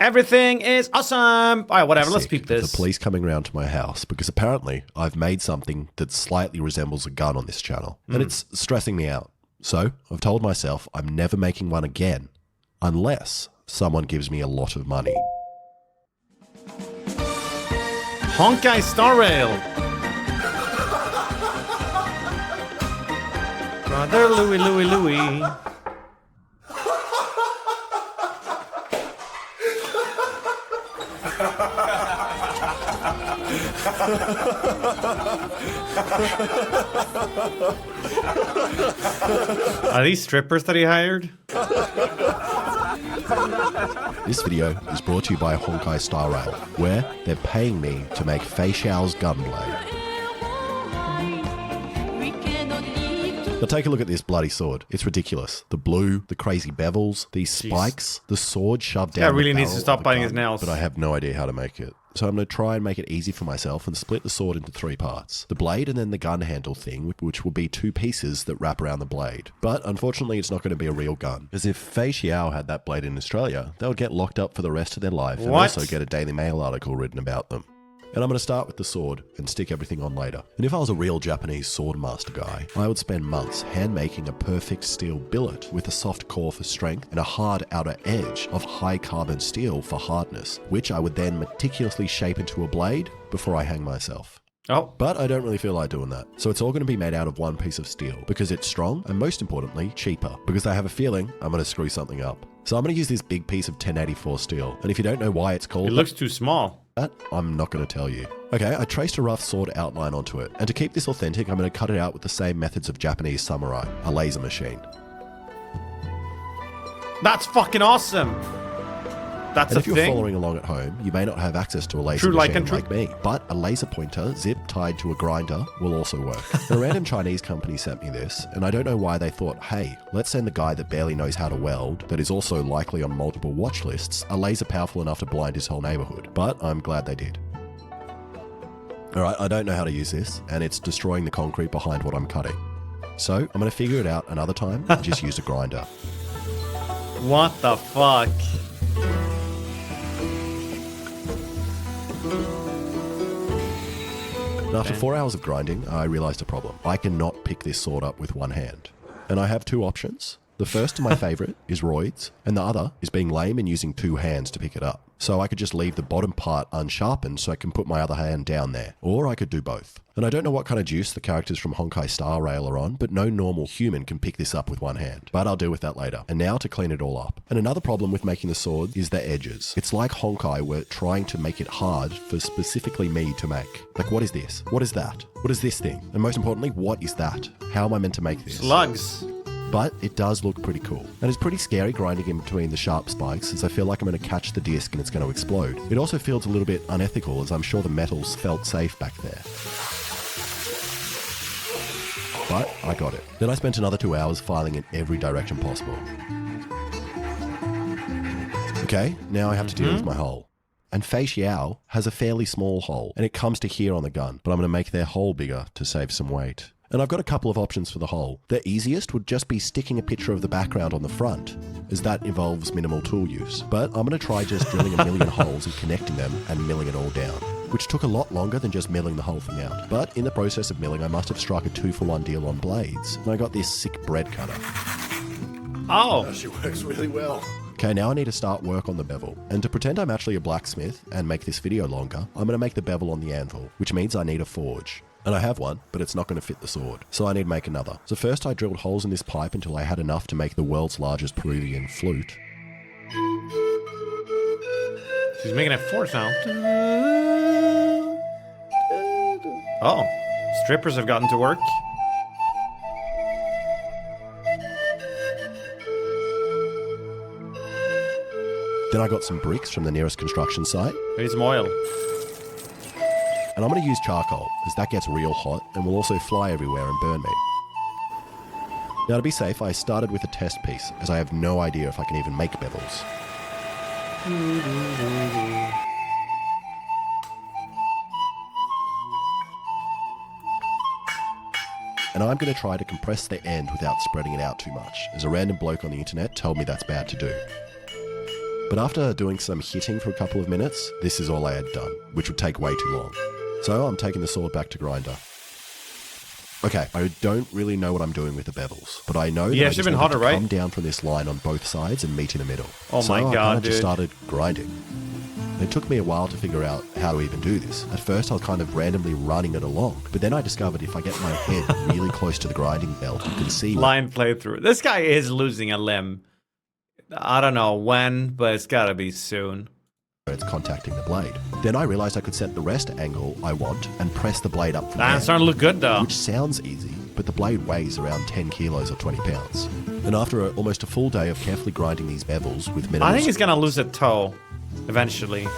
Everything is awesome. All right, whatever. Let's peep this. The police coming around to my house because apparently I've made something that slightly resembles a gun on this channel. And it's stressing me out. So I've told myself I'm never making one again unless someone gives me a lot of money. Honkai Star Rail. Brother Louie, Louie, Louie. Are these strippers that he hired? This video is brought to you by Honkai Star Rail, where they're paying me to make Fei Xiao's gunblade. Now take a look at this bloody sword. It's ridiculous. The blue, the crazy bevels, these spikes, the sword shoved down. Yeah, really needs to stop biting his nails. But I have no idea how to make it. So I'm going to try and make it easy for myself and split the sword into 3 parts. The blade and then the gun handle thing, which will be 2 pieces that wrap around the blade. But unfortunately, it's not going to be a real gun. As if Fei Xiao had that blade in Australia, they would get locked up for the rest of their life and also get a Daily Mail article written about them. And I'm going to start with the sword and stick everything on later. And if I was a real Japanese sword master guy, I would spend months hand making a perfect steel billet with a soft core for strength and a hard outer edge of high carbon steel for hardness, which I would then meticulously shape into a blade before I hang myself. Oh. But I don't really feel like doing that. So it's all going to be made out of 1 piece of steel because it's strong and most importantly, cheaper because I have a feeling I'm going to screw something up. So I'm going to use this big piece of 1084 steel. And if you don't know why it's called... It looks too small. That I'm not going to tell you. Okay, I traced a rough sword outline onto it. And to keep this authentic, I'm going to cut it out with the same methods of Japanese samurai, a laser machine. That's fucking awesome. That's and a if you're thing. following along at home, you may not have access to a laser machine like me, but a laser pointer zip tied to a grinder will also work. A random Chinese company sent me this, and I don't know why they thought, hey, let's send the guy that barely knows how to weld, that is also likely on multiple watch lists, a laser powerful enough to blind his whole neighborhood. But I'm glad they did. Alright, I don't know how to use this, and it's destroying the concrete behind what I'm cutting. So I'm going to figure it out another time and just use a grinder. What the fuck? And after 4 hours of grinding, I realized a problem. I cannot pick this sword up with one hand. And I have 2 options. The first and my favorite is roids, and the other is being lame and using 2 hands to pick it up. So I could just leave the bottom part unsharpened so I can put my other hand down there. Or I could do both. And I don't know what kind of juice the characters from Honkai Star Rail are on, but no normal human can pick this up with one hand. But I'll deal with that later. And now to clean it all up. And another problem with making the sword is the edges. It's like Honkai were trying to make it hard for specifically me to make. Like, what is this? What is that? What is this thing? And most importantly, what is that? How am I meant to make this? Slugs. But it does look pretty cool. And it's pretty scary grinding in between the sharp spikes as I feel like I'm going to catch the disc and it's going to explode. It also feels a little bit unethical as I'm sure the metals felt safe back there. But I got it. Then I spent another 2 hours filing in every direction possible. Okay, now I have to deal with my hole. And Fei Xiao has a fairly small hole, and it comes to here on the gun, but I'm going to make their hole bigger to save some weight. And I've got a couple of options for the hole. The easiest would just be sticking a picture of the background on the front, as that involves minimal tool use. But I'm going to try just drilling a million holes and connecting them and milling it all down, which took a lot longer than just milling the whole thing out. But in the process of milling, I must have struck a 2-for-1 deal on blades, and I got this sick bread cutter. Oh. She works really well. Okay, now I need to start work on the bevel. And to pretend I'm actually a blacksmith and make this video longer, I'm going to make the bevel on the anvil, which means I need a forge. And I have one, but it's not going to fit the sword. So I need to make another. So first I drilled holes in this pipe until I had enough to make the world's largest Peruvian flute. She's making a forge now. Oh, strippers have gotten to work. Then I got some bricks from the nearest construction site. I need some oil. And I'm going to use charcoal, as that gets real hot and will also fly everywhere and burn me. Now to be safe, I started with a test piece, as I have no idea if I can even make bevels. And I'm going to try to compress the end without spreading it out too much, as a random bloke on the internet told me that's bad to do. But after doing some hitting for a couple of minutes, this is all I had done, which would take way too long. So I'm taking the sword back to grinder. Okay, I don't really know what I'm doing with the bevels, but I know that I just been need hotter, to right? come down from this line on both sides and meet in the middle. Oh so my I God, kind of just dude. started grinding. It took me a while to figure out how to even do this. At first, I was kind of randomly running it along, but then I discovered if I get my head really close to the grinding belt, you can see Line playthrough. This guy is losing a limb. I don't know when, but it's gotta be soon. where it's contacting the blade. Then I realized I could set the rest angle I want and press the blade up from That's there. starting to look good though. Which sounds easy, but the blade weighs around 10 kilos or 20 pounds. And after almost a full day of carefully grinding these bevels with minimal... I think he's gonna lose a toe eventually.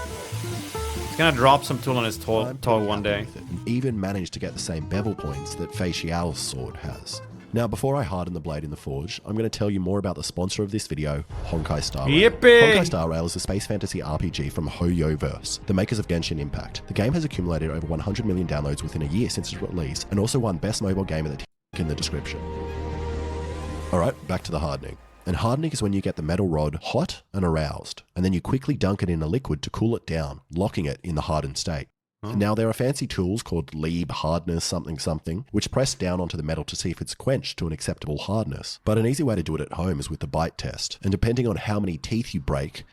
He's gonna drop some tool on his toe one day. with it, and even managed to get the same bevel points that Fei Xiao's sword has. Now, before I harden the blade in the forge, I'm going to tell you more about the sponsor of this video, Honkai Star Rail. Yippee! Honkai Star Rail is a space fantasy RPG from HoYoverse, the makers of Genshin Impact. The game has accumulated over 100 million downloads within a year since its release, and also won Best Mobile Game of the in the description. Alright, back to the hardening. And hardening is when you get the metal rod hot and aroused, and then you quickly dunk it in a liquid to cool it down, locking it in the hardened state. Now, there are fancy tools called Lieb hardness something something, which press down onto the metal to see if it's quenched to an acceptable hardness. But an easy way to do it at home is with the bite test. And depending on how many teeth you break,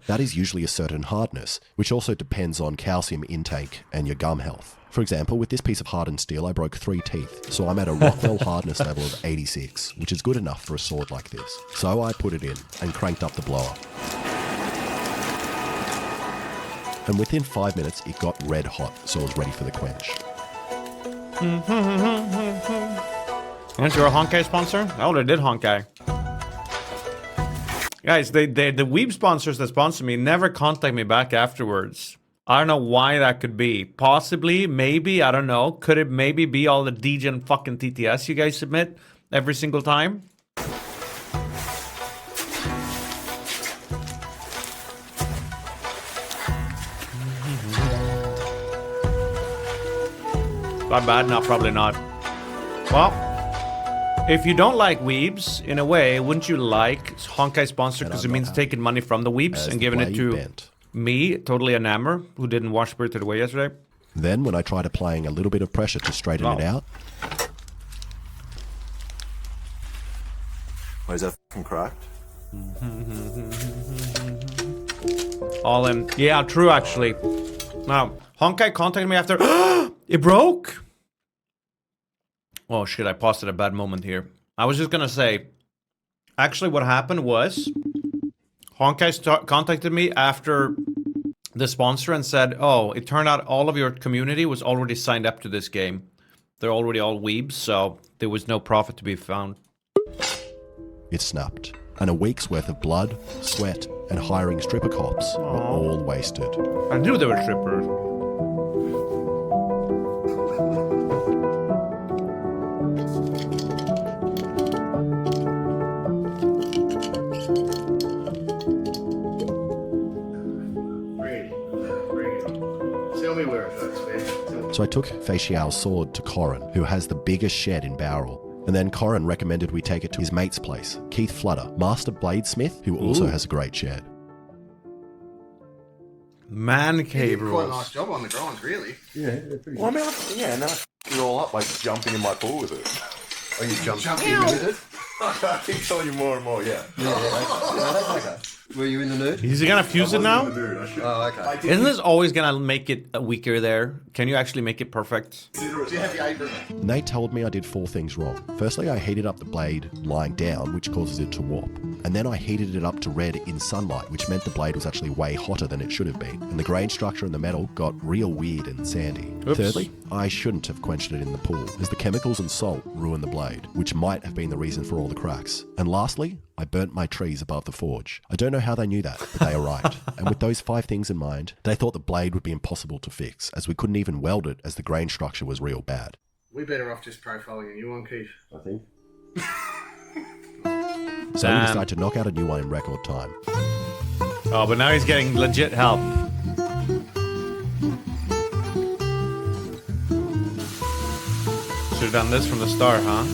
that is usually a certain hardness, which also depends on calcium intake and your gum health. For example, with this piece of hardened steel, I broke 3 teeth, so I'm at a Rockwell hardness level of 86, which is good enough for a sword like this. So I put it in and cranked up the blower. And within 5 minutes, it got red hot, so I was ready for the quench. Aren't you a Honkai sponsor? Oh, they did Honkai. Guys, the Weeb sponsors that sponsor me never contact me back afterwards. I don't know why that could be. Possibly, maybe, I don't know. Could it maybe be all the degen fucking TTS you guys submit every single time? Not bad? No, probably not. Well, if you don't like weebs, in a way, wouldn't you like Honkai sponsor because it means taking money from the weebs and giving it to me, totally enamored, who didn't watch Spirited Away yesterday? Then, when I tried applying a little bit of pressure to straighten it out... Oh, is that f***ing cracked? All in. Yeah, true, actually. Now, Honkai contacted me after... It broke? Oh, shit, I paused at a bad moment here. I was just gonna say... Actually, what happened was... Honkai contacted me after the sponsor and said, oh, it turned out all of your community was already signed up to this game. They're already all weebs, so there was no profit to be found. It snapped, and a week's worth of blood, sweat, and hiring stripper cops were all wasted. I knew they were strippers. Tell me where it hurts, man. So I took Fei Xiao's sword to Corin, who has the biggest shed in Barrel. And then Corin recommended we take it to his mate's place, Keith Flutter, master bladesmith, who also has a great shed. Man cave You did quite a nice rules. job on the grinds, really. Yeah, well, I mean, yeah, and then I f*** it all up by jumping in my pool with it. Oh, you jumped in with it? I keep telling you more and more, yeah. That's okay. Were you in the nude? Is he gonna fuse it now? Oh, okay. Isn't this always gonna make it weaker there? Can you actually make it perfect? Do you have your apron? And they told me I did 4 things wrong. Firstly, I heated up the blade lying down, which causes it to warp. And then I heated it up to red in sunlight, which meant the blade was actually way hotter than it should have been. And the grain structure in the metal got real weird and sandy. Oops. Thirdly, I shouldn't have quenched it in the pool, as the chemicals and salt ruined the blade, which might have been the reason for all the cracks. And lastly, I burnt my trees above the forge. I don't know how they knew that, but they are right. And with those 5 things in mind, they thought the blade would be impossible to fix, as we couldn't even weld it as the grain structure was real bad. We better off just profiling a new one, Keith. I think. So we Damn. decided to knock out a new one in record time. Oh, but now he's getting legit help. Should've done this from the start, huh?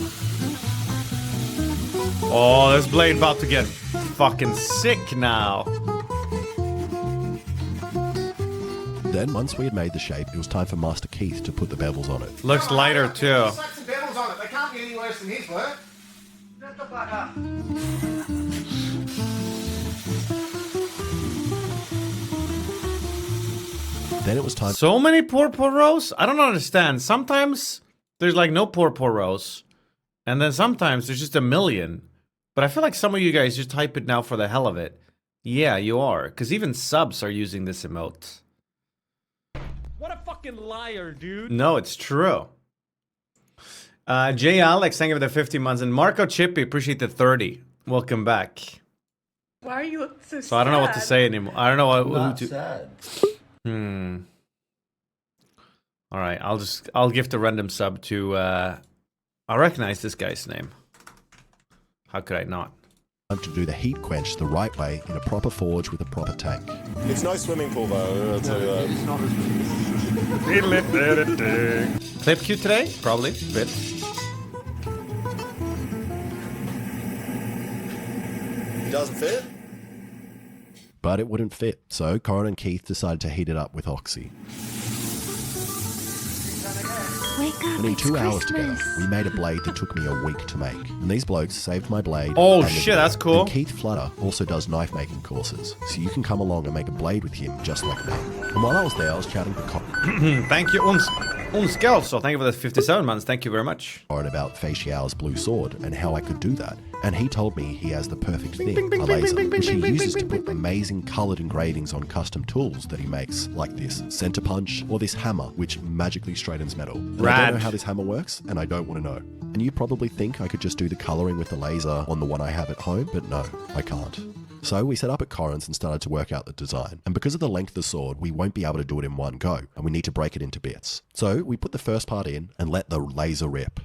Oh, this blade about to get fucking sick now. Then, once we had made the shape, it was time for Master Keith to put the bevels on it. Looks lighter too. Slap some bevels on it. They can't be any worse than his work. Shut the fuck up. Then it was time. So many poor rows? I don't understand. Sometimes there's like no poor rows. And then sometimes there's just a million. But I feel like some of you guys just type it now for the hell of it. Yeah, you are. Because even subs are using this emote. What a fucking liar, dude. No, it's true. J. Alex, thank you for the 50 months. And Marco Chippy, appreciate the 30. Welcome back. Why are you so sad? So I don't know what to say anymore. I don't know what to... sad. All right, I'll gift a random sub to I recognize this guy's name. How could I not? To do the heat quench the right way in a proper forge with a proper tank. It's no swimming pool though, I'll tell you that. It's not as Clip cute today? Probably. Bit. It doesn't fit? But it wouldn't fit, so Corin and Keith decided to heat it up with Oxy. Wake up, And in it's 2 hours Christmas. together, we made a blade that took me a week to make. And these blokes saved my blade. Oh, and the shit, blade. that's cool. And Keith Flutter also does knife making courses, so you can come along and make a blade with him just like me. And while I was there, I was chatting to Thank you. Uns so thank you for the 57 months. Thank you very much. Corin about Facial's blue sword and how I could do that. And he told me he has the perfect thing, bing, bing, a bing, laser, bing, bing, which he bing, bing, uses bing, to put bing, amazing coloured engravings on custom tools that he makes, like this center punch or this hammer, which magically straightens metal. And I Rad. don't know how this hammer works, and I don't want to know. And you probably think I could just do the colouring with the laser on the one I have at home, but no, I can't. So we set up at Corin's and started to work out the design. And because of the length of the sword, we won't be able to do it in one go, and we need to break it into bits. So we put the first part in and let the laser rip.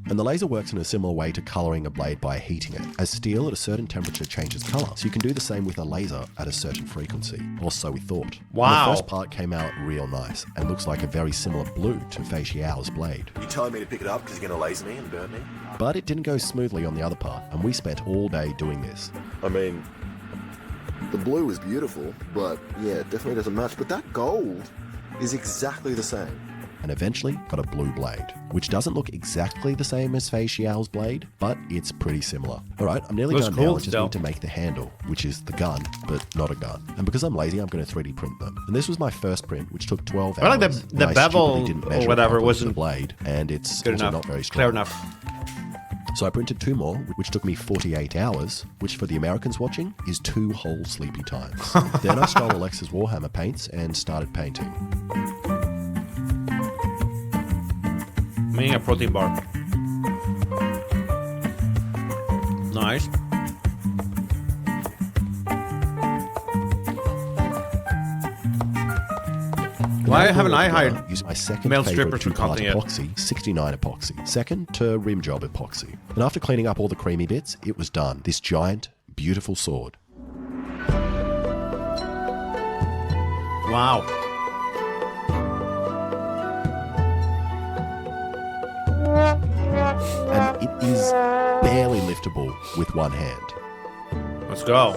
And the laser works in a similar way to colouring a blade by heating it, as steel at a certain temperature changes colour. So you can do the same with a laser at a certain frequency, or so we thought. Wow. And the first part came out real nice, and looks like a very similar blue to Facial's blade. You telling me to pick it up because you're going to laser me and burn me? But it didn't go smoothly on the other part, and we spent all day doing this. I mean, the blue is beautiful, but yeah, it definitely doesn't match. But that gold is exactly the same. And eventually got a blue blade, which doesn't look exactly the same as Facial's blade, but it's pretty similar. All right, I'm nearly Looks done cool now. I just still. need to make the handle, which is the gun, but not a gun. And because I'm lazy, I'm going to 3D print them. And this was my first print, which took 12 I like hours. the and I bevel stupidly didn't or measure it whatever properly to wasn't the blade, and it's Good also enough. not very strong. Clear enough. So I printed 2 more, which took me 48 hours, which for the Americans watching is 2 whole sleepy times. Then I stole Alexa's Warhammer paints and started painting. Making a protein bar. Nice. Why haven't I hired Use my second male favorite strippers for 2-part content yet? epoxy, 69 epoxy. Second to rim job epoxy. And after cleaning up all the creamy bits, it was done. This giant, beautiful sword. Wow. And it is barely liftable with one hand. Let's go.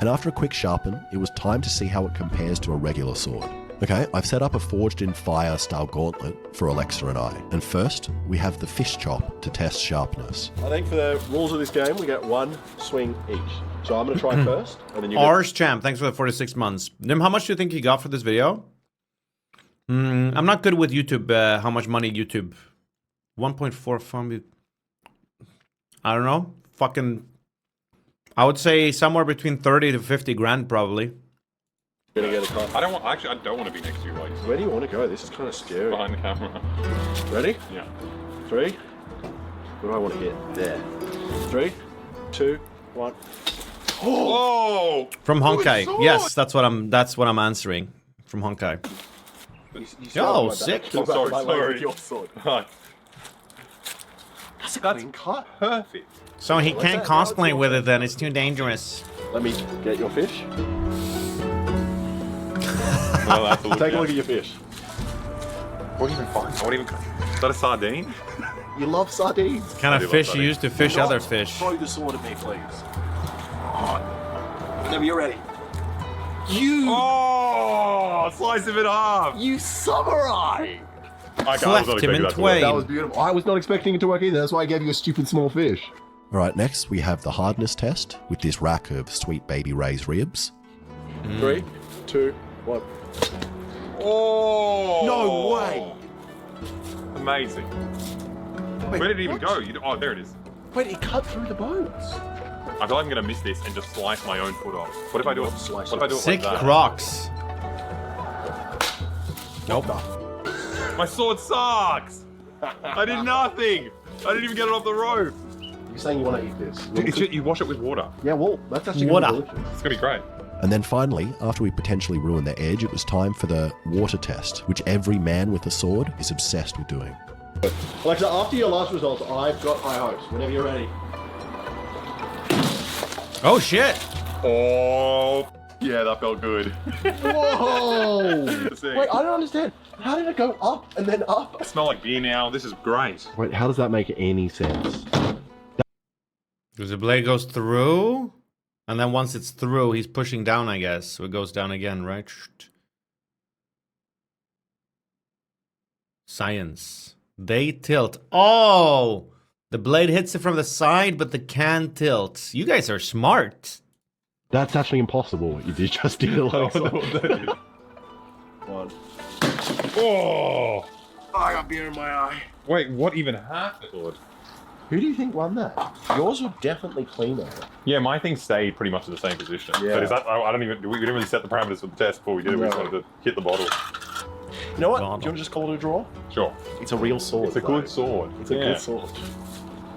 And after a quick sharpen, it was time to see how it compares to a regular sword. Okay, I've set up a forged in fire style gauntlet for Alexa and I. And first, we have the fish chop to test sharpness. I think for the rules of this game, we get 1 swing each. So I'm going to try first, and then you Ars Champ, thanks for the 46 months. Nim, how much do you think you got for this video? I'm not good with YouTube. How much money YouTube? 1.4 from. I don't know. Fucking. I would say somewhere between 30 to 50 grand, probably. Gonna get a cut. I don't want to be next to you, like Where do you want to go? This is kind of scary. behind the camera. Ready? Yeah. 3. What do I want to hit? There. 3, 2, 1. Whoa! From Honkai. Yes, that's what I'm answering. From Honkai. You Yo, sick. Oh, sorry, sorry. Your sword. Hi. That's a clean cut. Perfect. So he can't cosplay with it then, it's too dangerous. Let me get your fish. Well, that's a look Take a now. look at your fish. What do you even find? What even? Is that a sardine? You love sardines. What kind I of do love fish that. you use to fish Not other fish? Throw the sword at me, please. Whenever you're ready. Oh, slice him in half. You samurai! Cleft him in twain. That was beautiful. I was not expecting it to work either. That's why I gave you a stupid small fish. All right, next we have the hardness test with this rack of sweet baby Ray's ribs. 3, 2, 1. Oh. No way! Amazing. Wait, Where did it even what? go? Oh, there it is. Wait, it cut through the bones. I feel like I'm gonna miss this and just slice my own foot off. What if I do it? Slice What if I do it Sick like that? Crocs. Nope. My sword sucks. I did nothing. I didn't even get it off the rope. You're saying you want to eat this? You wash it with water. Yeah, well, that's actually Water. gonna be delicious. It's gonna be great. And then finally, after we potentially ruined the edge, it was time for the water test, which every man with a sword is obsessed with doing. Alexa, after your last results, I've got high hopes. Whenever you're ready. Oh shit! Oh, yeah, that felt good. Whoa! Sick. Wait, I don't understand. How did it go up and then up? I smell like beer now. This is great. Wait, how does that make any sense? Because the blade goes through, and then once it's through, he's pushing down, I guess. So it goes down again, right? Science. They tilt. Oh! The blade hits it from the side, but the can tilts. You guys are smart. That's actually impossible what you did just did, Alexa. One. Oh! I got beer in my eye. Wait, what even happened? Who do you think won that? Yours were definitely cleaner. Yeah, my thing stayed pretty much in the same position. Yeah. But is that? I don't even. We didn't really set the parameters for the test before we did it. We just wanted to hit the bottle. You know what? Bottle. Do you want to just call it a draw? Sure. It's a real sword. It's a good sword. It's a good sword.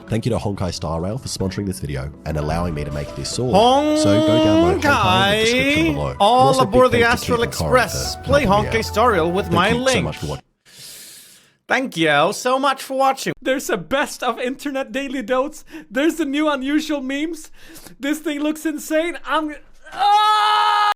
Thank you to Honkai Star Rail for sponsoring this video and allowing me to make this sword. So go download Honkai in the description below. And All also aboard big the thanks to Astral Keith and Corin Express. for Play helping me Honkai out. Star Rail with my Thank you so link. much for watching. Thank you so much for watching. There's a best of internet daily notes. There's the new unusual memes. This thing looks insane. I'm... Ah!